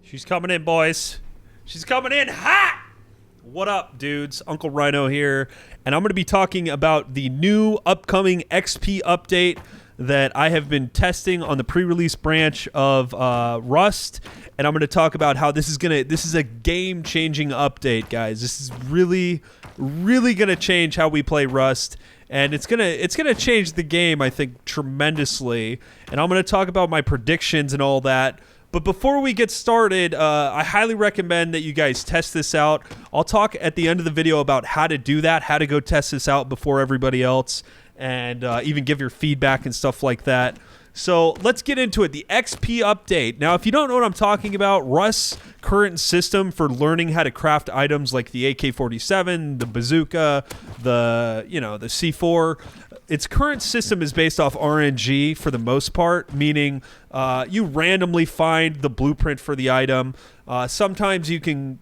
She's coming in, boys. She's coming in hot. What up, dudes? Uncle Rhino here, and I'm going to be talking about the new upcoming XP update that I have been testing on the pre-release branch of Rust, and I'm going to talk about how this is a game-changing update, guys. This is really going to change how we play Rust, and it's gonna change the game, I think, tremendously. And I'm going to talk about my predictions and all that. But before we get started, I highly recommend that you guys test this out. I'll talk at the end of the video about how to do that, how to go test this out before everybody else, and even give your feedback and stuff like that. So let's get into it. The XP update. Now, if you don't know what I'm talking about, Rust's current system for learning how to craft items like the AK-47, the bazooka, the C4, its current system is based off RNG for the most part, meaning you randomly find the blueprint for the item. Sometimes you can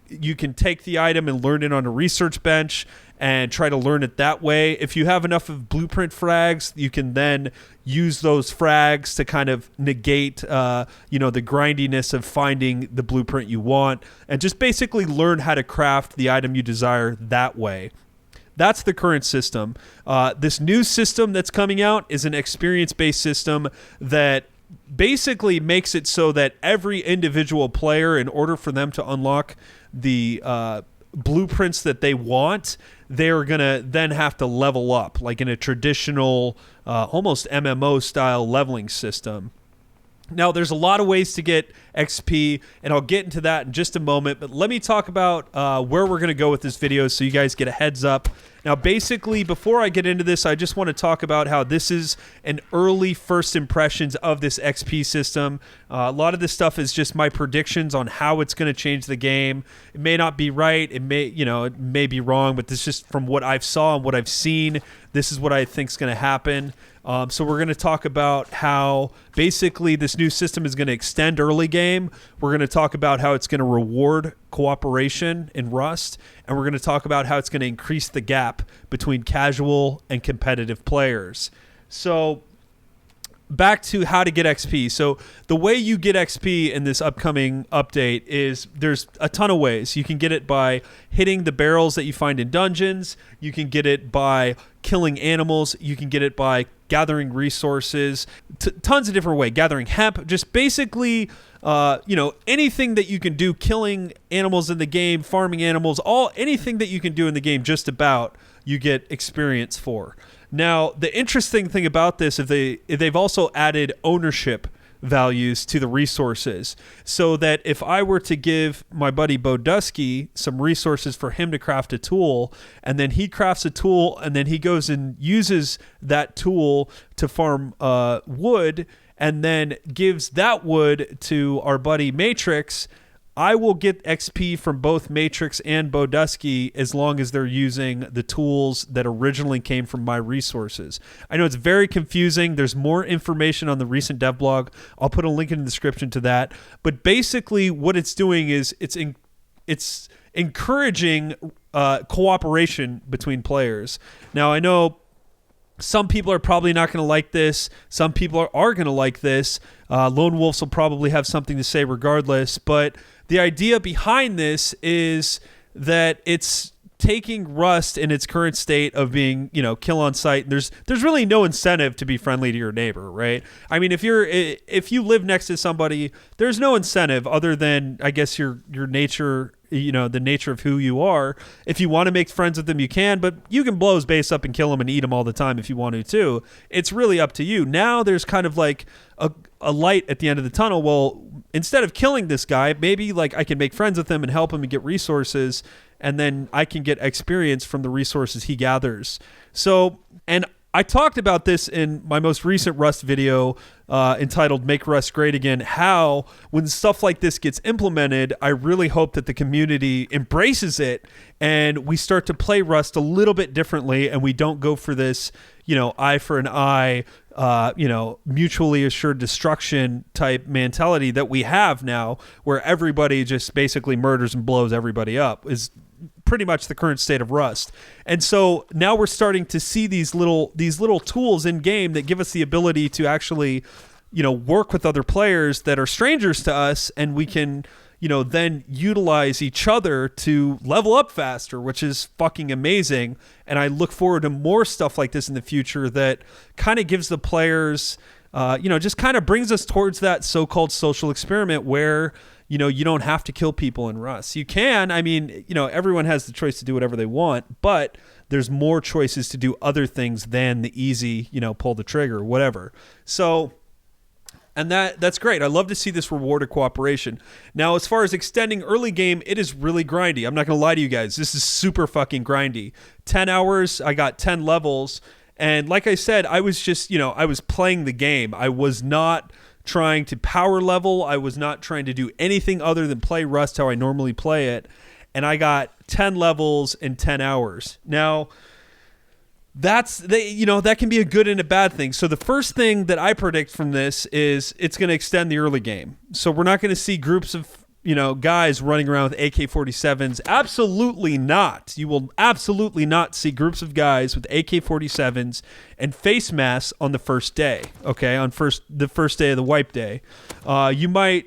take the item and learn it on a research bench and try to learn it that way. If you have enough of blueprint frags, you can then use those frags to kind of negate the grindiness of finding the blueprint you want, and just basically learn how to craft the item you desire that way. That's the current system. This new system that's coming out is an experience-based system that basically makes it so that every individual player, in order for them to unlock the blueprints that they want, they're going to then have to level up, like in a traditional, almost MMO-style leveling system. Now, there's a lot of ways to get XP, and I'll get into that in just a moment, but let me talk about where we're going to go with this video so you guys get a heads up. Now, basically, before I get into this, I just want to talk about how this is an early first impressions of this XP system. A lot of this stuff is just my predictions on how it's going to change the game. It may not be right. It may be wrong, but this is just from what I've saw and what I've seen. This is what I think is going to happen. So we're going to talk about how basically this new system is going to extend early game. We're going to talk about how it's going to reward cooperation in Rust, and we're going to talk about how it's going to increase the gap between casual and competitive players. So back to how to get XP. So the way you get XP in this upcoming update is there's a ton of ways. You can get it by hitting the barrels that you find in dungeons. You can get it by killing animals. You can get it by gathering resources. Tons of different ways. Gathering hemp. Just basically, anything that you can do, killing animals in the game, farming animals, anything that you can do in the game, just about, you get experience for. Now, the interesting thing about this is they've also added ownership values to the resources, so that if I were to give my buddy Bodusky some resources for him to craft a tool, and then he crafts a tool, and then he goes and uses that tool to farm wood, and then gives that wood to our buddy Matrix, I will get XP from both Matrix and Bodusky as long as they're using the tools that originally came from my resources. I know it's very confusing. There's more information on the recent dev blog. I'll put a link in the description to that. But basically what it's doing is it's encouraging cooperation between players. Now, I know some people are probably not going to like this. Some people are going to like this. Lone Wolves will probably have something to say regardless. But the idea behind this is that it's taking Rust in its current state of being, kill on sight. There's really no incentive to be friendly to your neighbor, right? I mean, if you live next to somebody, there's no incentive other than, I guess, your nature, the nature of who you are. If you want to make friends with them, you can, but you can blow his base up and kill him and eat him all the time if you want to too. It's really up to you. Now there's kind of like a light at the end of the tunnel. Well, instead of killing this guy, maybe like I can make friends with him and help him and get resources, and then I can get experience from the resources he gathers. So, and I talked about this in my most recent Rust video entitled Make Rust Great Again, how when stuff like this gets implemented, I really hope that the community embraces it and we start to play Rust a little bit differently, and we don't go for this, eye for an eye, mutually assured destruction type mentality that we have now, where everybody just basically murders and blows everybody up, is pretty much the current state of Rust. And so now we're starting to see these little tools in game that give us the ability to actually, work with other players that are strangers to us, and we can, then utilize each other to level up faster, which is fucking amazing. And I look forward to more stuff like this in the future that kind of gives the players, just kind of brings us towards that so-called social experiment where, you don't have to kill people in Rust. You can. I mean, everyone has the choice to do whatever they want, but there's more choices to do other things than the easy, pull the trigger, whatever. So, and that's great. I love to see this rewarded cooperation. Now, as far as extending early game, it is really grindy. I'm not going to lie to you guys. This is super fucking grindy. 10 hours, I got 10 levels. And like I said, I was just, I was playing the game. I was not trying to power level. I was not trying to do anything other than play Rust how I normally play it. And I got 10 levels in 10 hours. Now, that can be a good and a bad thing. So the first thing that I predict from this is it's going to extend the early game. So we're not going to see groups of guys running around with AK-47s. Absolutely not. You will absolutely not see groups of guys with AK-47s and face masks on the first day. Okay, on the first day of the wipe day. You might,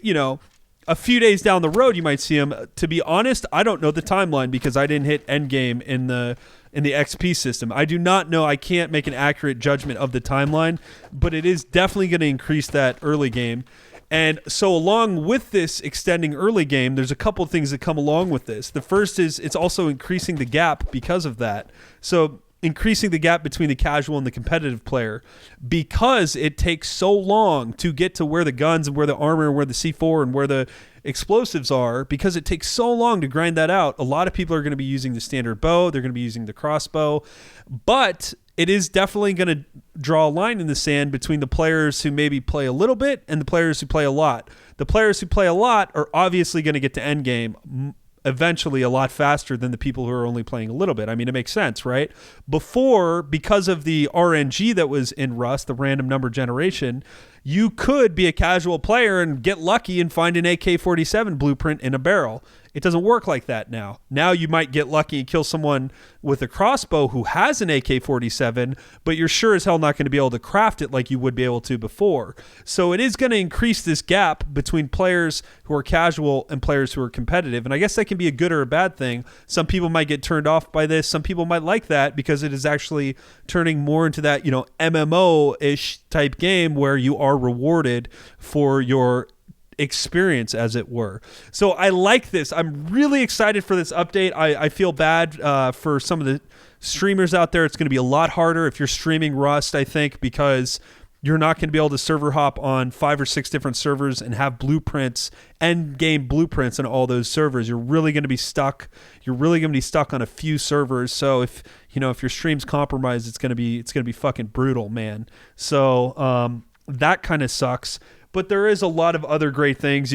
a few days down the road, you might see them. To be honest, I don't know the timeline because I didn't hit endgame in the XP system. I do not know. I can't make an accurate judgment of the timeline, but it is definitely going to increase that early game. And so along with this extending early game, there's a couple of things that come along with this. The first is it's also increasing the gap because of that. So increasing the gap between the casual and the competitive player because it takes so long to get to where the guns and where the armor and where the C4 and where the explosives are, because it takes so long to grind that out. A lot of people are going to be using the standard bow. They're going to be using the crossbow. But it is definitely going to draw a line in the sand between the players who maybe play a little bit and the players who play a lot. The players who play a lot are obviously going to get to endgame eventually a lot faster than the people who are only playing a little bit. I mean, it makes sense, right? Before, because of the RNG that was in Rust, the random number generation, you could be a casual player and get lucky and find an AK-47 blueprint in a barrel. It doesn't work like that now. Now you might get lucky and kill someone with a crossbow who has an AK-47, but you're sure as hell not going to be able to craft it like you would be able to before. So it is going to increase this gap between players who are casual and players who are competitive. And I guess that can be a good or a bad thing. Some people might get turned off by this. Some people might like that because it is actually turning more into that, MMO-ish type game where you are rewarded for your experience, as it were. So I like this. I'm really excited for this update. I feel bad for some of the streamers out there. It's going to be a lot harder if you're streaming Rust, I think, because you're not going to be able to server hop on 5 or 6 different servers and have blueprints, end game blueprints on all those servers. You're really going to be stuck. You're really going to be stuck on a few servers. So if your stream's compromised, it's going to be fucking brutal, man. So that kind of sucks. But there is a lot of other great things,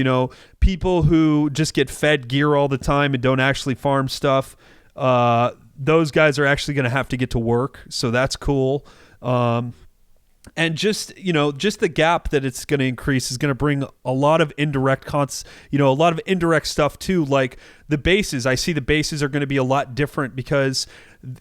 people who just get fed gear all the time and don't actually farm stuff. Those guys are actually going to have to get to work. So that's cool. And just the gap that it's going to increase is going to bring a lot of indirect a lot of indirect stuff too. Like the bases, I see the bases are going to be a lot different because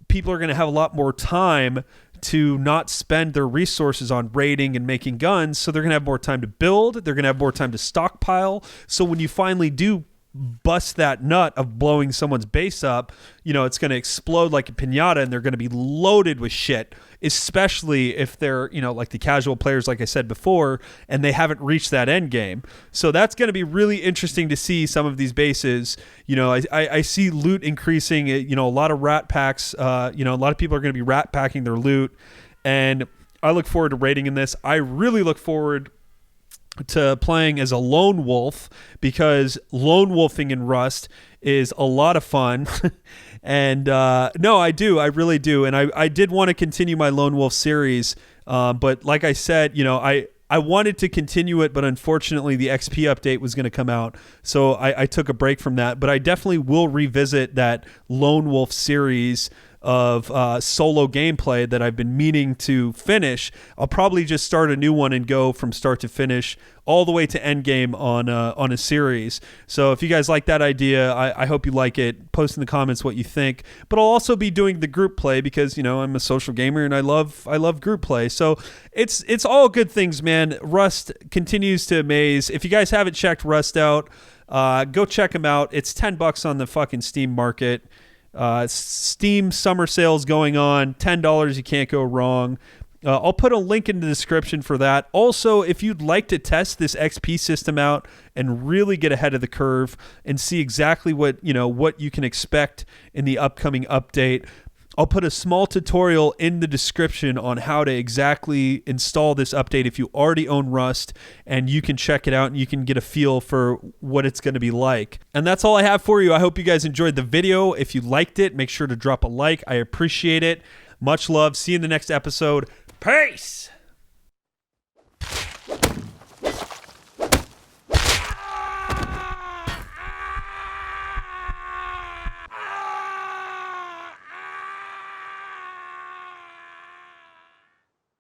people are going to have a lot more time to not spend their resources on raiding and making guns. So they're going to have more time to build. They're going to have more time to stockpile. So when you finally do bust that nut of blowing someone's base up, it's going to explode like a piñata and they're going to be loaded with shit, especially if they're, like the casual players, like I said before, and they haven't reached that end game. So that's going to be really interesting to see some of these bases. I see loot increasing, a lot of rat packs, a lot of people are going to be rat packing their loot, and I look forward to raiding in this. I really look forward to playing as a lone wolf because lone wolfing in Rust is a lot of fun. And no, I do. I really do. And I did want to continue my lone wolf series. But like I said, I wanted to continue it, but unfortunately the XP update was going to come out. So I took a break from that. But I definitely will revisit that lone wolf series of solo gameplay that I've been meaning to finish. I'll probably just start a new one and go from start to finish all the way to end game on a series. So if you guys like that idea, I hope you like it. Post in the comments what you think. But I'll also be doing the group play because I'm a social gamer and I love group play. So it's all good things, man. Rust continues to amaze. If you guys haven't checked Rust out, Go check them out. It's $10 on the fucking Steam market. Steam summer sales going on. $10, you can't go wrong. I'll put a link in the description for that. Also, if you'd like to test this XP system out and really get ahead of the curve and see exactly what you can expect in the upcoming update, I'll put a small tutorial in the description on how to exactly install this update if you already own Rust, and you can check it out and you can get a feel for what it's going to be like. And that's all I have for you. I hope you guys enjoyed the video. If you liked it, make sure to drop a like. I appreciate it. Much love. See you in the next episode. Peace!